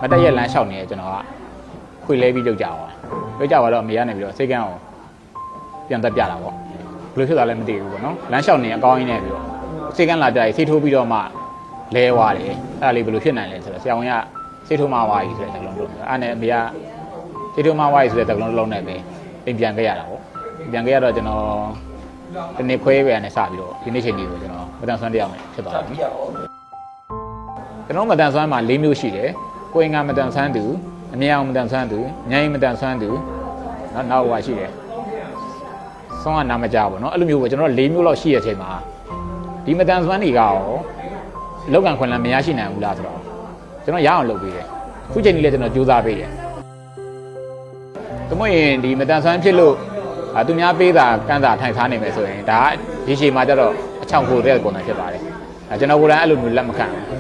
မတက်ရက်လမ်းလျှောက်နေကျွန်တော်ကခွေလဲပြီးလုပ်ကြပါလုပ်ကြပါတော့အမေကနေပြီးတော့စိတ်ကန်းကိုပြန်တက်ပြတာပေါ့ဘယ်လိုဖြစ်သွားလဲမသိဘူးပေါ့နော်လမ်းလျှောက်နေအကောင်းကြီးနေပြီးတော့စိတ်ကန်းလာပြရေးစိတ်ထိုးပြီးတော့မှလဲသွားတယ်အဲ့ဒါလေးဘယ်လိုဖြစ်နိုင်လဲဆိုတော့ဆရာဝန်ကစိတ်ထိုးမှဝါးကြီးဆိုတဲ့သကလုံးလုပ်တယ်အဲ့နဲ့အမေကစိတ်ထိုးမှဝါးကြီးဆိုတဲ့သကလုံးလုံးနဲ့ပဲအိမ်ပြန်ခဲ့ရတာပေါ့ပြန်ခဲ့ရတော့ကျွန်တော်ဒီနေ့ခွဲပဲနဲ့စပြီးတော့ဒီနေ့ချိန်ကြီးကိုကျွန်တော်မတန်ဆွမ်းတရားမယ်ဖြစ်သွားတယ်ကျွန်တော်မတန်ဆွမ်းမှာ၄မျိုးရှိတယ်ကိုယ်ငါမတန်ဆွမ်းသူအမြဲအောင်မတန်ဆွမ်းသူညရင်မတန်ဆွမ်းသူနောက်ဟိုရှိတယ်ဆောင်းကနာမကြပါဘောเนาะအဲ့လိုမျိုးပဲကျွန်တော်၄မျိုးလောက်ရှိရတဲ့အချိန်မှာဒီမတန်ဆွမ်းတွေကရောလောက်ကန်ခွန်လန်းမရရှိနိုင်ဘူးလားဆိုတော့ကျွန်တော်ရအောင်လုပ်ပေးတယ်ခုချိန်ကြီးလည်းကျွန်တော်ကြိုးစားပေးတယ်တမို့ရင်ဒီမတန်ဆွမ်းဖြစ်လို့သူများပေးတာကန့်တာထိုင်ထားနေမယ်ဆိုရင်ဒါဒီချိန်မှာကျတော့အချောင်ကိုတဲ့ပုံစံဖြစ်ပါတယ်ကျွန်တော်ကိုယ်တိုင်အဲ့လိုမျိုးလက်မခံဘူး